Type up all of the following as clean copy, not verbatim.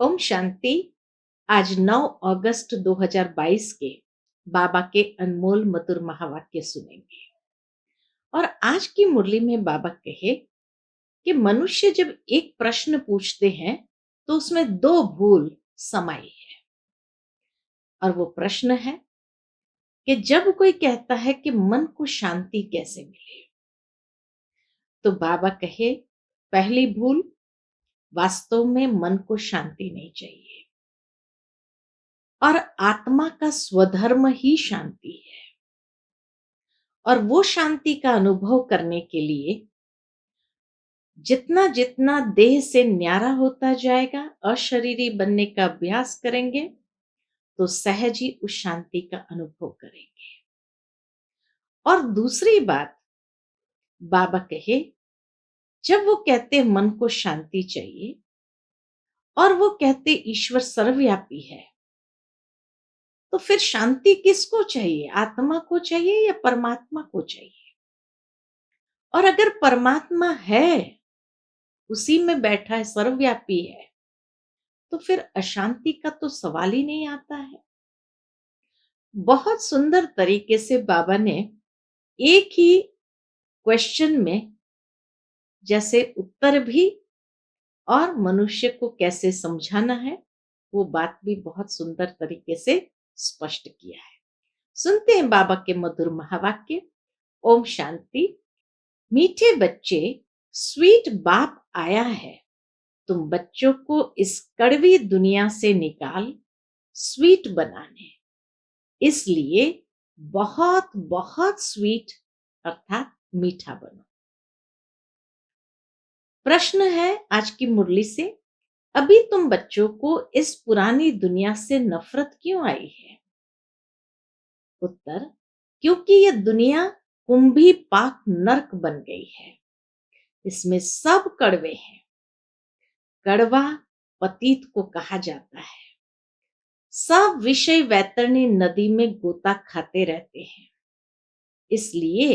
ओम शांति। आज 9 अगस्त 2022 के बाबा के अनमोल मधुर महावाक्य सुनेंगे। और आज की मुरली में बाबा कहे कि मनुष्य जब एक प्रश्न पूछते हैं तो उसमें दो भूल समाई है। और वो प्रश्न है कि जब कोई कहता है कि मन को शांति कैसे मिले, तो बाबा कहे पहली भूल, वास्तव में मन को शांति नहीं चाहिए और आत्मा का स्वधर्म ही शांति है। और वो शांति का अनुभव करने के लिए जितना जितना देह से न्यारा होता जाएगा, अशरीरी बनने का अभ्यास करेंगे, तो सहज ही उस शांति का अनुभव करेंगे। और दूसरी बात बाबा कहे, जब वो कहते मन को शांति चाहिए और वो कहते ईश्वर सर्वव्यापी है, तो फिर शांति किसको चाहिए? आत्मा को चाहिए या परमात्मा को चाहिए? और अगर परमात्मा है, उसी में बैठा है, सर्वव्यापी है, तो फिर अशांति का तो सवाल ही नहीं आता है। बहुत सुंदर तरीके से बाबा ने एक ही क्वेश्चन में जैसे उत्तर भी और मनुष्य को कैसे समझाना है, वो बात भी बहुत सुंदर तरीके से स्पष्ट किया है। सुनते हैं बाबा के मधुर महावाक्य। ओम शांति। मीठे बच्चे, स्वीट बाप आया है, तुम बच्चों को इस कड़वी दुनिया से निकाल स्वीट बनाने, इसलिए बहुत बहुत स्वीट अर्थात मीठा बनो। प्रश्न है आज की मुरली से, अभी तुम बच्चों को इस पुरानी दुनिया से नफरत क्यों आई है? उत्तर, क्योंकि यह दुनिया कुंभी पाक नरक बन गई है। इसमें सब कड़वे हैं। कड़वा पतित को कहा जाता है। सब विषय वैतरणी नदी में गोता खाते रहते हैं, इसलिए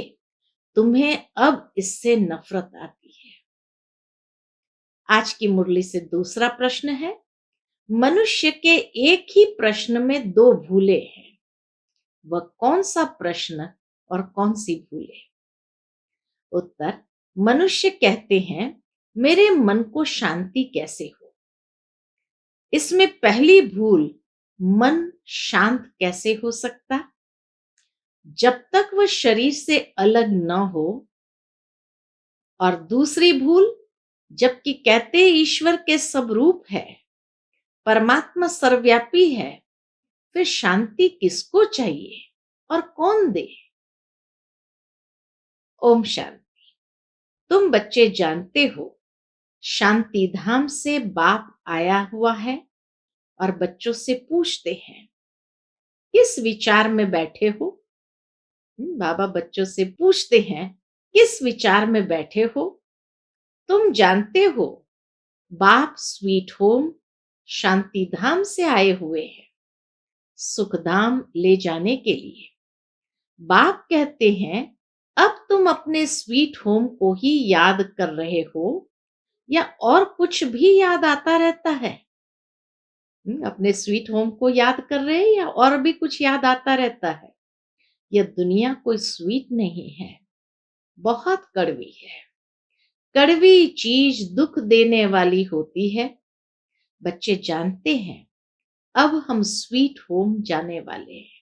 तुम्हें अब इससे नफरत आती है। आज की मुरली से दूसरा प्रश्न है, मनुष्य के एक ही प्रश्न में दो भूले हैं, वह कौन सा प्रश्न और कौन सी भूले? उत्तर, मनुष्य कहते हैं मेरे मन को शांति कैसे हो। इसमें पहली भूल, मन शांत कैसे हो सकता जब तक वह शरीर से अलग न हो। और दूसरी भूल, जबकि कहते ईश्वर के सब रूप है, परमात्मा सर्वव्यापी है, फिर शांति किसको चाहिए और कौन दे? ओम शांति। तुम बच्चे जानते हो, शांति धाम से बाप आया हुआ है और बच्चों से पूछते हैं किस विचार में बैठे हो। बाबा बच्चों से पूछते हैं किस विचार में बैठे हो। तुम जानते हो बाप स्वीट होम शांति धाम से आए हुए हैं, सुखधाम ले जाने के लिए। बाप कहते हैं अब तुम अपने स्वीट होम को ही याद कर रहे हो या और कुछ भी याद आता रहता है? अपने स्वीट होम को याद कर रहे हैं या और भी कुछ याद आता रहता है? यह दुनिया कोई स्वीट नहीं है, बहुत कड़वी है। कड़वी चीज दुख देने वाली होती है। बच्चे जानते हैं अब हम स्वीट होम जाने वाले हैं।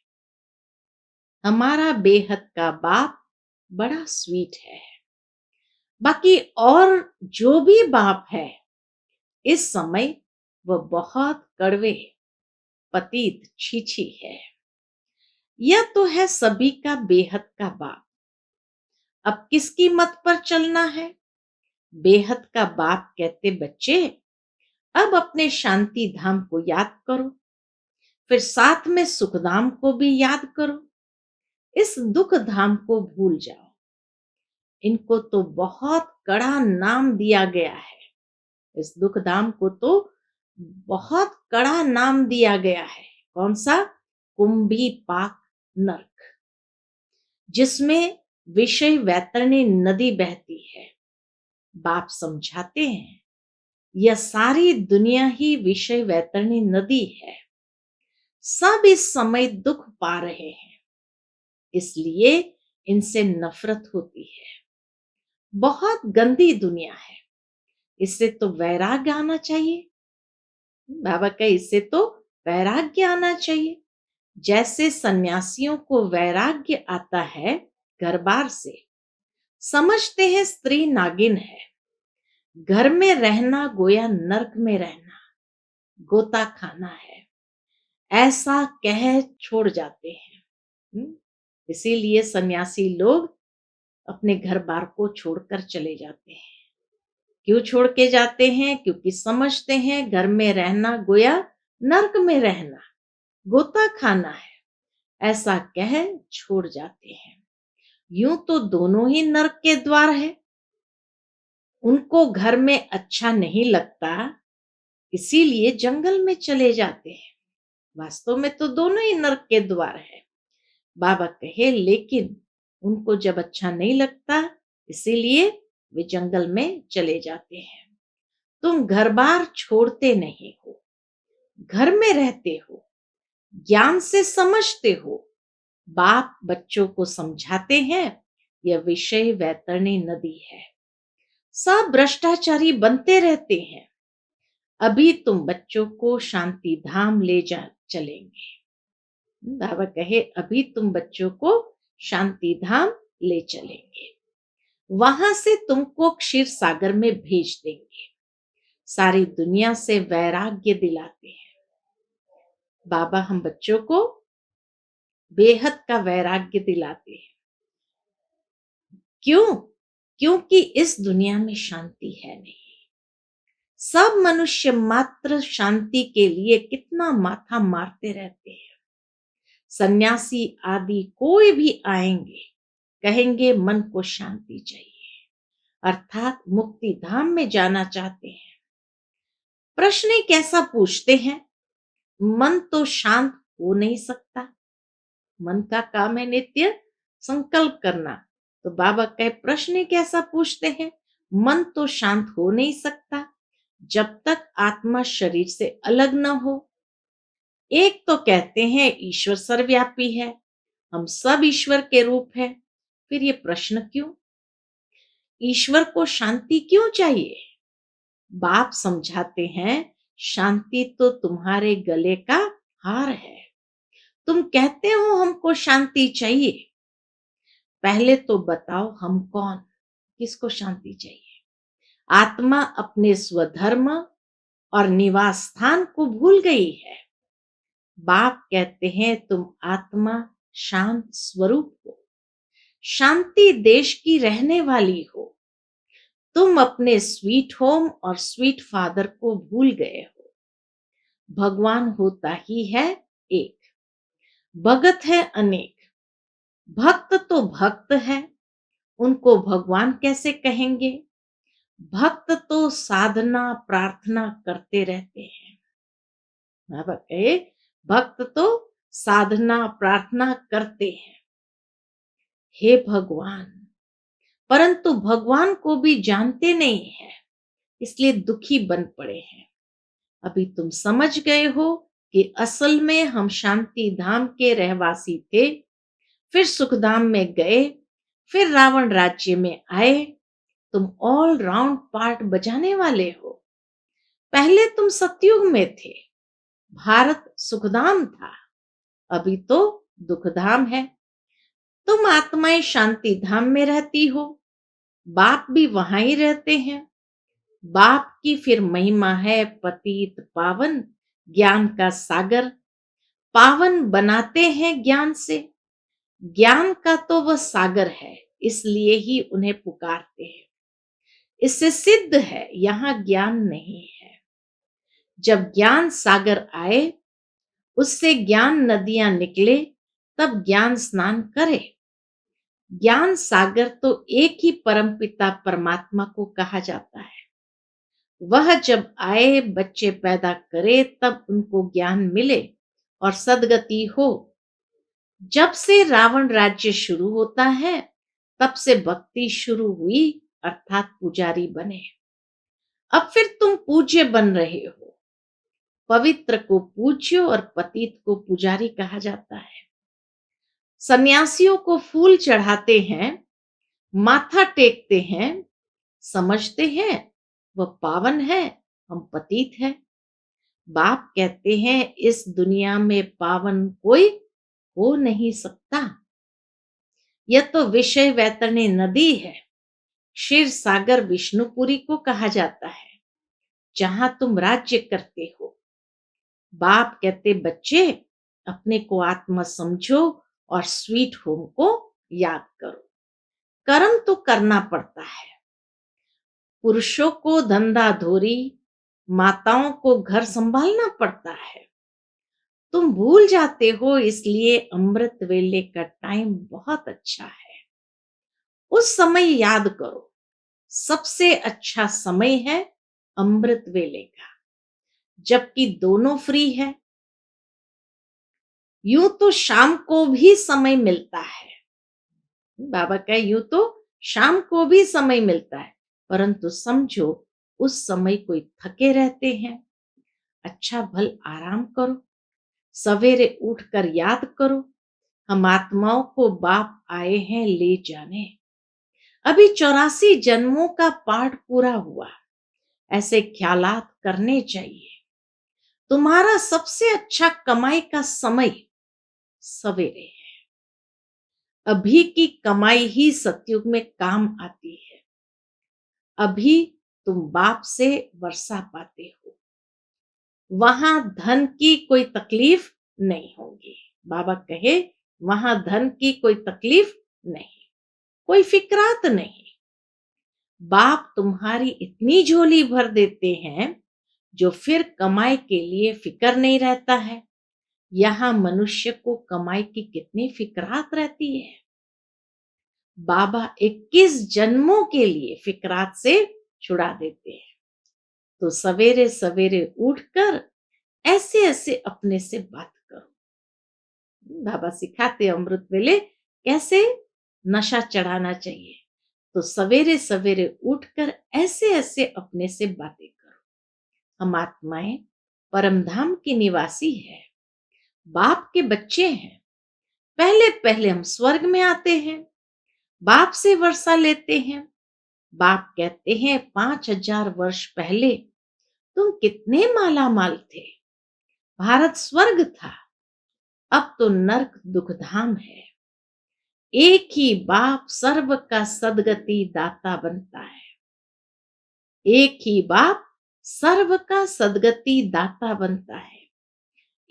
हमारा बेहद का बाप बड़ा स्वीट है। बाकी और जो भी बाप है, इस समय वह बहुत कड़वे पतित छीछी है। यह तो है सभी का बेहद का बाप। अब किसकी मत पर चलना है? बेहद का बाप कहते बच्चे अब अपने शांति धाम को याद करो, फिर साथ में सुखधाम को भी याद करो। इस दुख धाम को भूल जाओ। इनको तो बहुत कड़ा नाम दिया गया है। इस दुख धाम को तो बहुत कड़ा नाम दिया गया है। कौन सा? कुंभी पाक नरक, जिसमें विषय वैतरणी नदी बहती है। बाप समझाते हैं यह सारी दुनिया ही विषय वैतरणी नदी है। सब इस समय दुख पा रहे हैं, इसलिए इनसे नफरत होती है। बहुत गंदी दुनिया है, इससे तो वैराग्य आना चाहिए। बाबा का इससे तो वैराग्य आना चाहिए। जैसे सन्यासियों को वैराग्य आता है घर बार से, समझते हैं स्त्री नागिन है, घर में रहना गोया नरक में रहना, गोता खाना है, ऐसा कह छोड़ जाते हैं। इसीलिए सन्यासी लोग अपने घर बार को छोड़कर चले जाते हैं। क्यों छोड़ के जाते हैं? क्योंकि समझते हैं घर में रहना गोया नरक में रहना, गोता खाना है, ऐसा कह छोड़ जाते हैं। यूं तो दोनों ही नरक के द्वार है। उनको घर में अच्छा नहीं लगता, इसीलिए जंगल में चले जाते हैं। वास्तव में तो दोनों ही नरक के द्वार है। बाबा कहे लेकिन उनको जब अच्छा नहीं लगता, इसीलिए वे जंगल में चले जाते हैं। तुम घर बार छोड़ते नहीं हो, घर में रहते हो, ज्ञान से समझते हो। बाप बच्चों को समझाते हैं यह विषय वैतरणी नदी है, सब भ्रष्टाचारी बनते रहते हैं। अभी तुम बच्चों को शांति धाम ले जा चलेंगे। बाबा कहे अभी तुम बच्चों को शांति धाम ले चलेंगे, वहां से तुमको क्षीर सागर में भेज देंगे। सारी दुनिया से वैराग्य दिलाते हैं। बाबा हम बच्चों को बेहद का वैराग्य दिलाते हैं। क्यों? क्योंकि इस दुनिया में शांति है नहीं। सब मनुष्य मात्र शांति के लिए कितना माथा मारते रहते हैं। सन्यासी आदि कोई भी आएंगे, कहेंगे मन को शांति चाहिए, अर्थात मुक्ति धाम में जाना चाहते हैं। प्रश्न कैसा पूछते हैं? मन तो शांत हो नहीं सकता। मन का काम है नित्य संकल्प करना। तो बाबा कहे प्रश्न कैसा पूछते हैं? मन तो शांत हो नहीं सकता जब तक आत्मा शरीर से अलग न हो। एक तो कहते हैं ईश्वर सर्वव्यापी है, हम सब ईश्वर के रूप है। फिर ये प्रश्न क्यों? ईश्वर को शांति क्यों चाहिए? बाप समझाते हैं शांति तो तुम्हारे गले का हार है। तुम कहते हो हमको शांति चाहिए, पहले तो बताओ हम कौन, किसको शांति चाहिए? आत्मा अपने स्वधर्म और निवास स्थान को भूल गई है। बाप कहते हैं तुम आत्मा शांत स्वरूप हो, शांति देश की रहने वाली हो। तुम अपने स्वीट होम और स्वीट फादर को भूल गए हो। भगवान होता ही है एक, भगत है अनेक। भक्त तो भक्त है, उनको भगवान कैसे कहेंगे? भक्त तो साधना प्रार्थना करते रहते हैं। बाबा कहे भक्त तो साधना प्रार्थना करते हैं। हे भगवान, परंतु भगवान को भी जानते नहीं है, इसलिए दुखी बन पड़े हैं। अभी तुम समझ गए हो कि असल में हम शांति धाम के रहवासी थे, फिर सुखधाम में गए, फिर रावण राज्य में आए। तुम ऑल राउंड पार्ट बजाने वाले हो। पहले तुम सतयुग में थे, भारत सुखधाम था, अभी तो दुखधाम है। तुम आत्माएं शांति धाम में रहती हो, बाप भी वहां ही रहते हैं। बाप की फिर महिमा है पतित पावन, ज्ञान का सागर, पावन बनाते हैं ज्ञान से। ज्ञान का तो वह सागर है, इसलिए ही उन्हें पुकारते हैं। इससे सिद्ध है यहां ज्ञान नहीं है। जब ज्ञान सागर आए, उससे ज्ञान नदियां निकले, तब ज्ञान स्नान करे। ज्ञान सागर तो एक ही परमपिता परमात्मा को कहा जाता है। वह जब आए, बच्चे पैदा करे, तब उनको ज्ञान मिले और सदगति हो। जब से रावण राज्य शुरू होता है, तब से भक्ति शुरू हुई, अर्थात पुजारी बने। अब फिर तुम पूज्य बन रहे हो। पवित्र को पूज्य और पतित को पुजारी कहा जाता है। सन्यासियों को फूल चढ़ाते हैं, माथा टेकते हैं, समझते हैं वह पावन है, हम पतित हैं। बाप कहते हैं इस दुनिया में पावन कोई हो नहीं सकता। यह तो विषय वैतरणी नदी है। क्षीर सागर विष्णुपुरी को कहा जाता है, जहां तुम राज्य करते हो। बाप कहते बच्चे, अपने को आत्मा समझो और स्वीट होम को याद करो। कर्म तो करना पड़ता है। पुरुषों को धंधा धोरी, माताओं को घर संभालना पड़ता है। तुम भूल जाते हो, इसलिए अमृत वेले का टाइम बहुत अच्छा है। उस समय याद करो, सबसे अच्छा समय है अमृत वेले का, जबकि दोनों फ्री है। यूं तो शाम को भी समय मिलता है। बाबा का यूं तो शाम को भी समय मिलता है, परंतु समझो उस समय कोई थके रहते हैं। अच्छा भल आराम करो, सवेरे उठकर याद करो, हम आत्माओं को बाप आए हैं ले जाने। अभी 84 जन्मों का पाठ पूरा हुआ। ऐसे ख्यालात करने चाहिए। तुम्हारा सबसे अच्छा कमाई का समय सवेरे है। अभी की कमाई ही सतयुग में काम आती है। अभी तुम बाप से वर्षा पाते हो, वहां धन की कोई तकलीफ नहीं होगी। बाबा कहे वहां धन की कोई तकलीफ नहीं, कोई फिक्रात नहीं। बाप तुम्हारी इतनी झोली भर देते हैं, जो फिर कमाई के लिए फिक्र नहीं रहता है। यहाँ मनुष्य को कमाई की कितनी फिक्रात रहती है। बाबा 21 जन्मों के लिए फिक्रात से छुड़ा देते हैं। तो सवेरे सवेरे उठकर ऐसे ऐसे अपने से बात करो। बाबा सिखाते अमृत वेले कैसे नशा चढ़ाना चाहिए। तो सवेरे सवेरे उठकर ऐसे ऐसे अपने से बातें करो। हम आत्माएं परमधाम की निवासी है, बाप के बच्चे हैं। पहले पहले हम स्वर्ग में आते हैं, बाप से वर्षा लेते हैं। बाप कहते हैं 5000 वर्ष पहले तुम कितने माला माल थे, भारत स्वर्ग था, अब तो नरक दुखधाम है। एक ही बाप सर्व का सदगति दाता बनता है। एक ही बाप सर्व का सदगति दाता बनता है।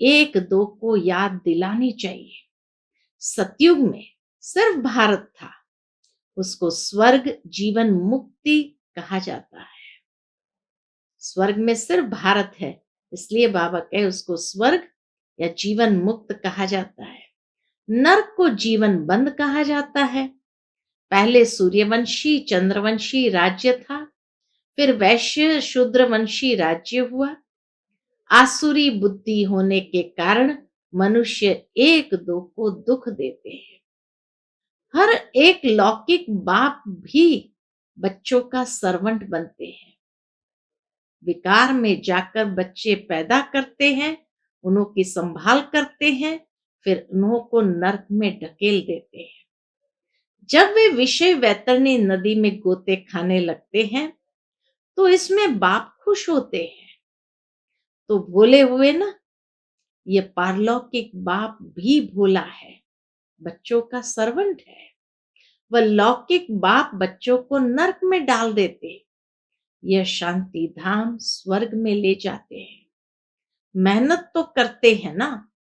एक दो को याद दिलानी चाहिए। सतयुग में सिर्फ भारत था, उसको स्वर्ग जीवन मुक्ति कहा जाता है। स्वर्ग में सिर्फ भारत है, इसलिए बाबा कहे उसको स्वर्ग या जीवन मुक्त कहा जाता है। नरक को जीवन बंद कहा जाता है। पहले सूर्यवंशी चंद्रवंशी राज्य था, फिर वैश्य शूद्रवंशी राज्य हुआ। आसुरी बुद्धि होने के कारण मनुष्य एक दो को दुख देते हैं। हर एक लौकिक बाप भी बच्चों का सर्वेंट बनते हैं। विकार में जाकर बच्चे पैदा करते हैं, उन्हों की संभाल करते हैं, फिर उन्हों को नरक में ढकेल देते हैं। जब वे विषय वैतरणी नदी में गोते खाने लगते हैं, तो इसमें बाप खुश होते हैं। तो भोले हुए ना, ये पारलौकिक बाप भी भोला है, बच्चों का सर्वेंट है। वह लौकिक बाप बच्चों को नरक में डाल देते, यह शांति धाम स्वर्ग में ले जाते हैं। मेहनत तो करते हैं ना,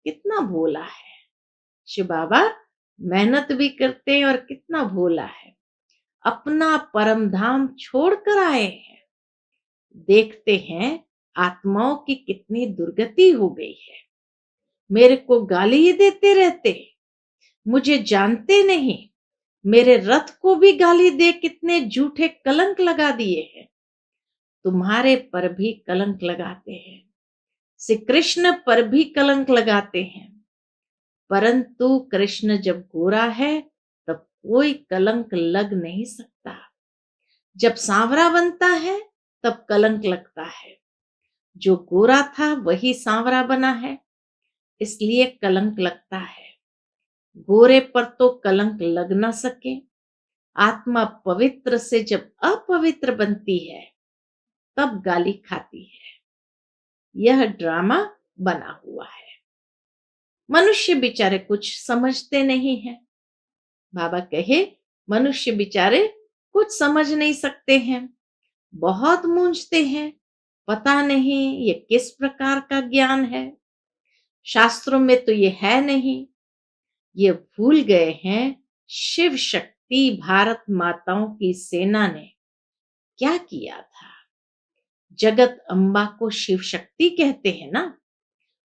कितना भोला है शिव बाबा। मेहनत भी करते हैं और कितना भोला है। अपना परम धाम छोड़कर आए हैं। देखते हैं आत्माओं की कितनी दुर्गति हो गई है। मेरे को गाली ही देते रहते, मुझे जानते नहीं। मेरे रथ को भी गाली दे कितने झूठे कलंक लगा दिए हैं। तुम्हारे पर भी कलंक लगाते हैं, श्री कृष्ण पर भी कलंक लगाते हैं। परंतु कृष्ण जब गोरा है तब कोई कलंक लग नहीं सकता। जब सांवरा बनता है तब कलंक लगता है। जो गोरा था वही सांवरा बना है, इसलिए कलंक लगता है। गोरे पर तो कलंक लग न सके। आत्मा पवित्र से जब अपवित्र बनती है, तब गाली खाती है। यह ड्रामा बना हुआ है। मनुष्य बेचारे कुछ समझते नहीं हैं। बाबा कहे, मनुष्य बेचारे कुछ समझ नहीं सकते हैं, बहुत मूंझते हैं। पता नहीं ये किस प्रकार का ज्ञान है। शास्त्रों में तो ये है नहीं। ये भूल गए हैं शिव शक्ति भारत माताओं की सेना ने क्या किया था। जगत अम्बा को शिव शक्ति कहते हैं ना।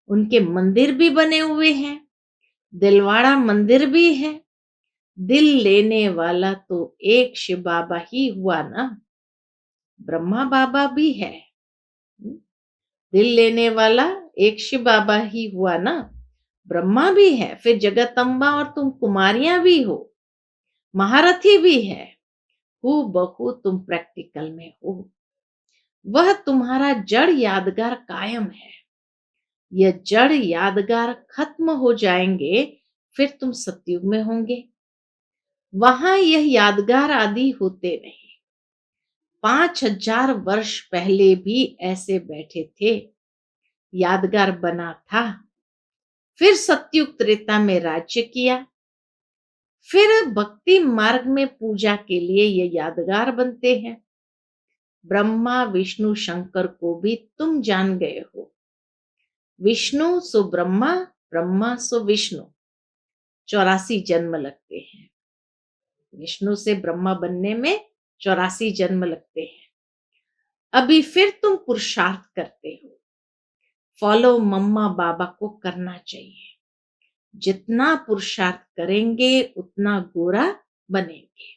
उनके मंदिर भी बने हुए हैं, दिलवाड़ा मंदिर भी है। दिल लेने वाला तो एक शिव बाबा ही हुआ ना। ब्रह्मा बाबा भी है। दिल लेने वाला एक शिव बाबा ही हुआ ना। ब्रह्मा भी है, फिर जगदम्बा, और तुम कुमारियां भी हो, महारथी भी है। हूबहू तुम प्रैक्टिकल में हो। वह तुम्हारा जड़ यादगार कायम है। यह जड़ यादगार खत्म हो जाएंगे, फिर तुम सतयुग में होंगे। वहां यह यादगार आदि होते नहीं। 5000 वर्ष पहले भी ऐसे बैठे थे, यादगार बना था। फिर सतयुग त्रेता में राज्य किया। फिर भक्ति मार्ग में पूजा के लिए ये यादगार बनते हैं। ब्रह्मा विष्णु शंकर को भी तुम जान गए हो। विष्णु सो ब्रह्मा, ब्रह्मा सो विष्णु। 84 जन्म लगते हैं। विष्णु से ब्रह्मा बनने में 84 जन्म लगते हैं। अभी फिर तुम पुरुषार्थ करते हो। फॉलो मम्मा बाबा को करना चाहिए। जितना पुरुषार्थ करेंगे उतना गोरा बनेंगे।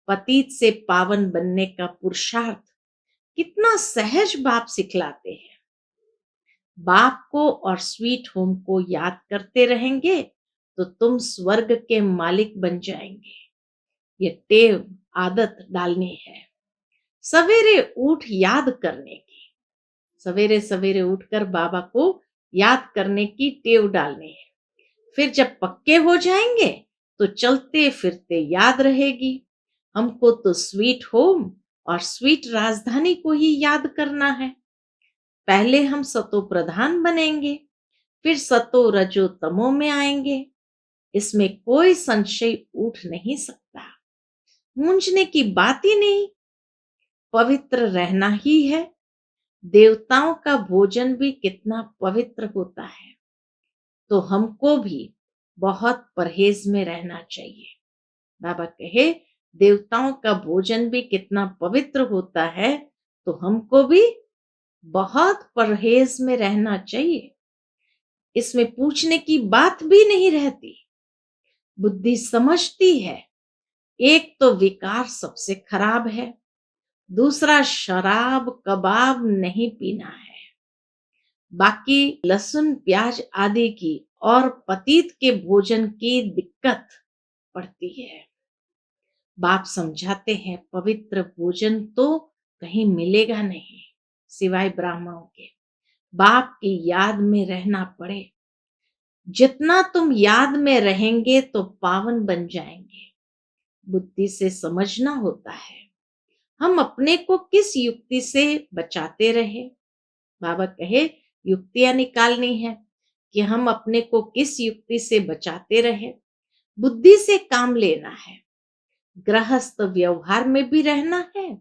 पतित से पावन बनने का पुरुषार्थ कितना सहज बाप सिखलाते हैं। बाप को और स्वीट होम को याद करते रहेंगे तो तुम स्वर्ग के मालिक बन जाएंगे। ये टेव आदत डालनी है। सवेरे उठ याद करने की। सवेरे सवेरे उठकर बाबा को याद करने की टेव डालनी है। फिर जब पक्के हो जाएंगे तो चलते फिरते याद रहेगी। हमको तो स्वीट होम और स्वीट राजधानी को ही याद करना है। पहले हम सतो प्रधान बनेंगे, फिर सतो रजो तमो में आएंगे। इसमें कोई संशय उठ नहीं सकता। मूंझने की बात ही नहीं। पवित्र रहना ही है। देवताओं का भोजन भी कितना पवित्र होता है, तो हमको भी बहुत परहेज में रहना चाहिए। बाबा कहे, देवताओं का भोजन भी कितना पवित्र होता है, तो हमको भी बहुत परहेज में रहना चाहिए। इसमें पूछने की बात भी नहीं रहती। बुद्धि समझती है, एक तो विकार सबसे खराब है, दूसरा शराब कबाब नहीं पीना है, बाकी लहसुन प्याज आदि की और पतीत के भोजन की दिक्कत पड़ती है। बाप समझाते हैं पवित्र भोजन तो कहीं मिलेगा नहीं सिवाय ब्राह्मणों के। बाप की याद में रहना पड़े। जितना तुम याद में रहेंगे तो पावन बन जाएंगे। बुद्धि से समझना होता है। हम अपने को किस युक्ति से बचाते रहे। बाबा कहे, युक्तियां निकालनी है कि हम अपने को किस युक्ति से बचाते रहे। बुद्धि से काम लेना है। गृहस्थ व्यवहार में भी रहना है,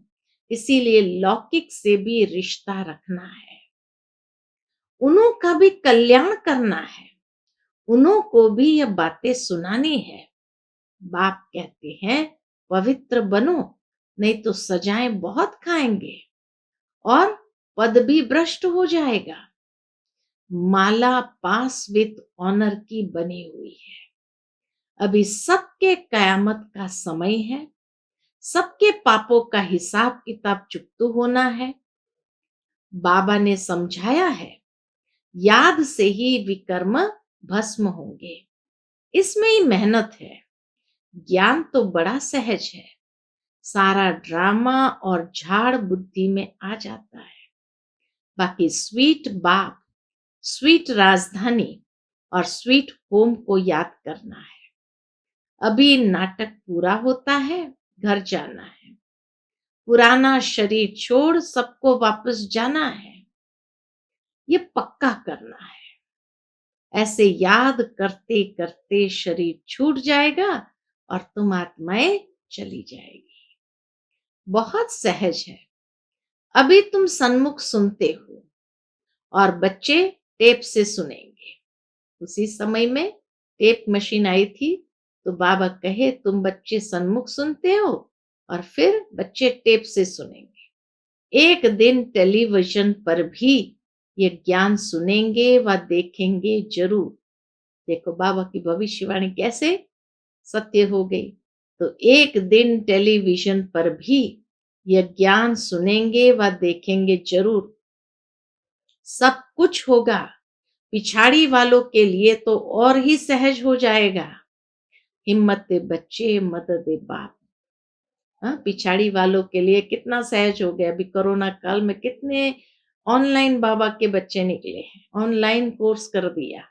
इसीलिए लौकिक से भी रिश्ता रखना है। उन्हों का भी कल्याण करना है। उन्हों को भी यह बातें सुनानी है। बाप कहते हैं, पवित्र बनो, नहीं तो सजाएं बहुत खाएंगे और पद भी भ्रष्ट हो जाएगा। माला पास विद ऑनर की बनी हुई है। अभी सबके कयामत का समय है। सबके पापों का हिसाब किताब चुकता होना है। बाबा ने समझाया है, याद से ही विकर्म भस्म होंगे। इसमें ही मेहनत है। ज्ञान तो बड़ा सहज है। सारा ड्रामा और झाड़ बुद्धि में आ जाता है। बाकी स्वीट बाप, स्वीट राजधानी और स्वीट होम को याद करना है। अभी नाटक पूरा होता है, घर जाना है। पुराना शरीर छोड़ सबको वापस जाना है। ये पक्का करना है। ऐसे याद करते करते शरीर छूट जाएगा और तुम आत्माएं चली जाएगी। बहुत सहज है। अभी तुम सन्मुख सुनते हो और बच्चे टेप से सुनेंगे। उसी समय में टेप मशीन आई थी, तो बाबा कहे तुम बच्चे सन्मुख सुनते हो और फिर बच्चे टेप से सुनेंगे। एक दिन टेलीविजन पर भी ये ज्ञान सुनेंगे व देखेंगे जरूर। देखो बाबा की भविष्यवाणी कैसे सत्य हो गई। तो एक दिन टेलीविजन पर भी यह ज्ञान सुनेंगे व देखेंगे जरूर। सब कुछ होगा। पिछाड़ी वालों के लिए तो और ही सहज हो जाएगा। हिम्मत दे बच्चे, मदद दे बाप। हाँ, पिछाड़ी वालों के लिए कितना सहज हो गया। अभी कोरोना काल में कितने ऑनलाइन बाबा के बच्चे निकले हैं, ऑनलाइन कोर्स कर दिया।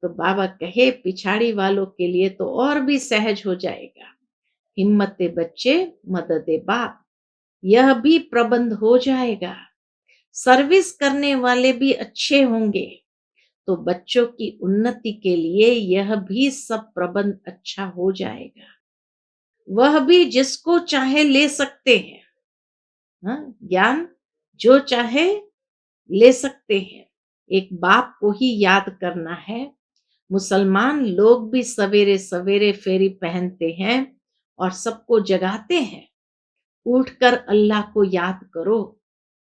तो बाबा कहे पिछाड़ी वालों के लिए तो और भी सहज हो जाएगा। हिम्मत दे बच्चे, मदद दे बाप। यह भी प्रबंध हो जाएगा। सर्विस करने वाले भी अच्छे होंगे, तो बच्चों की उन्नति के लिए यह भी सब प्रबंध अच्छा हो जाएगा। वह भी जिसको चाहे ले सकते हैं। हाँ, ज्ञान जो चाहे ले सकते हैं। एक बाप को ही याद करना है। मुसलमान लोग भी सवेरे सवेरे फेरी पहनते हैं और सबको जगाते हैं। उठकर अल्लाह को याद करो।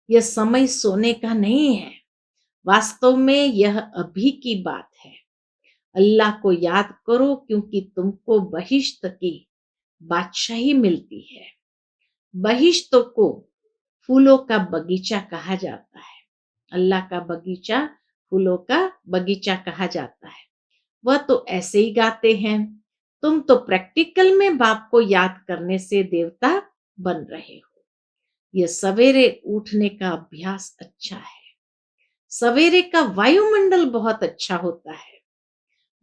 यह समय सोने का नहीं है। वास्तव में यह अभी की बात है। अल्लाह को याद करो, क्योंकि तुमको बहिश्त की बादशाही मिलती है। बहिश्त को फूलों का बगीचा कहा जाता है। अल्लाह का बगीचा फूलों का बगीचा कहा जाता है। वह तो ऐसे ही गाते हैं। तुम तो प्रैक्टिकल में बाप को याद करने से देवता बन रहे हो। यह सवेरे उठने का अभ्यास अच्छा है। सवेरे का वायुमंडल बहुत अच्छा होता है।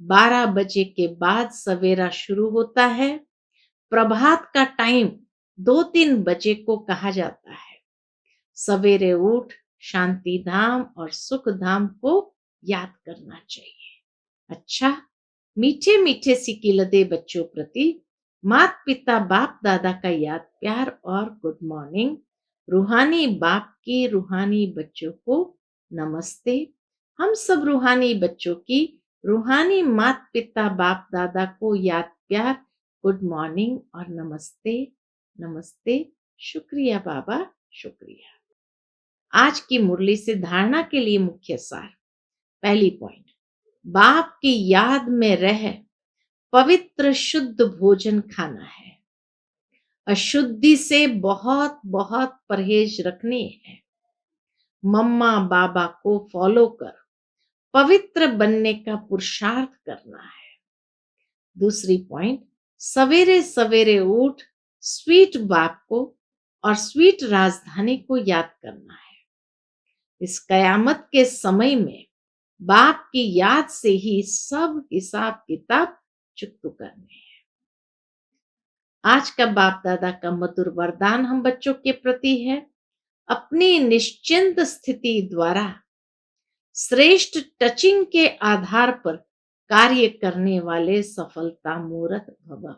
12 बजे के बाद सवेरा शुरू होता है। प्रभात का टाइम 2-3 बजे को कहा जाता है। सवेरे उठ शांति धाम और सुख धाम को याद करना चाहिए। अच्छा, मीठे मीठे सिकिलदे बच्चों प्रति माता पिता बाप दादा का याद प्यार और गुड मॉर्निंग। रूहानी बाप की रूहानी बच्चों को नमस्ते। हम सब रूहानी बच्चों की रूहानी माता पिता बाप दादा को याद प्यार गुड मॉर्निंग और नमस्ते नमस्ते। शुक्रिया बाबा, शुक्रिया। आज की मुरली से धारणा के लिए मुख्य सार। पहली पॉइंट, बाप की याद में रह पवित्र शुद्ध भोजन खाना है। अशुद्धि से बहुत बहुत परहेज रखनी है। मम्मा बाबा को फॉलो कर पवित्र बनने का पुरुषार्थ करना है। दूसरी पॉइंट, सवेरे सवेरे उठ स्वीट बाप को और स्वीट राजधानी को याद करना है। इस कयामत के समय में बाप की याद से ही सब हिसाब किताब चुकता करने हैं। आज का बाप दादा का मधुर वरदान हम बच्चों के प्रति है। अपनी निश्चिंत स्थिति द्वारा श्रेष्ठ टचिंग के आधार पर कार्य करने वाले सफलता मूर्त भव।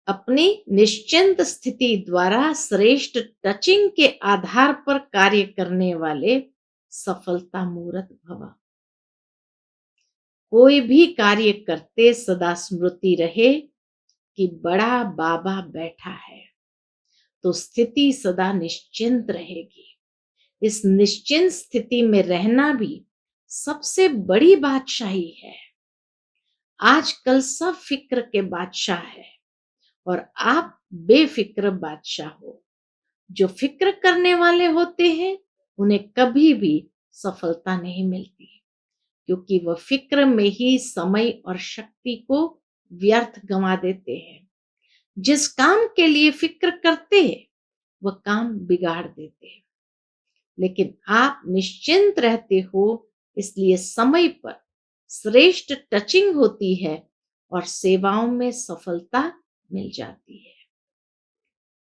अपनी निश्चिंत स्थिति द्वारा श्रेष्ठ टचिंग के आधार पर कार्य करने वाले सफलता मूर्त भव। कोई भी कार्य करते सदा स्मृति रहे कि बड़ा बाबा बैठा है, तो स्थिति सदा निश्चिंत रहेगी। इस निश्चिंत स्थिति में रहना भी सबसे बड़ी बादशाही है। आजकल सब फिक्र के बादशाह है और आप बेफिक्र बादशाह हो। जो फिक्र करने वाले होते हैं उन्हें कभी भी सफलता नहीं मिलती, क्योंकि वह फिक्र में ही समय और शक्ति को व्यर्थ गंवा देते हैं। जिस काम के लिए फिक्र करते हैं वह काम बिगाड़ देते हैं, लेकिन आप निश्चिंत रहते हो, इसलिए समय पर श्रेष्ठ टचिंग होती है और सेवाओं में सफलता मिल जाती है।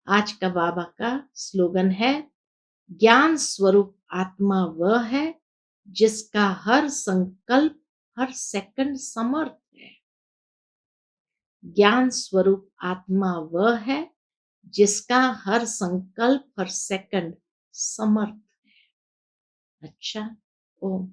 आज का बाबा का स्लोगन है, ज्ञान स्वरूप आत्मा वह है जिसका हर संकल्प हर सेकंड समर्थ है। ज्ञान स्वरूप आत्मा वह है जिसका हर संकल्प हर सेकंड समर्थ है। अच्छा, ओम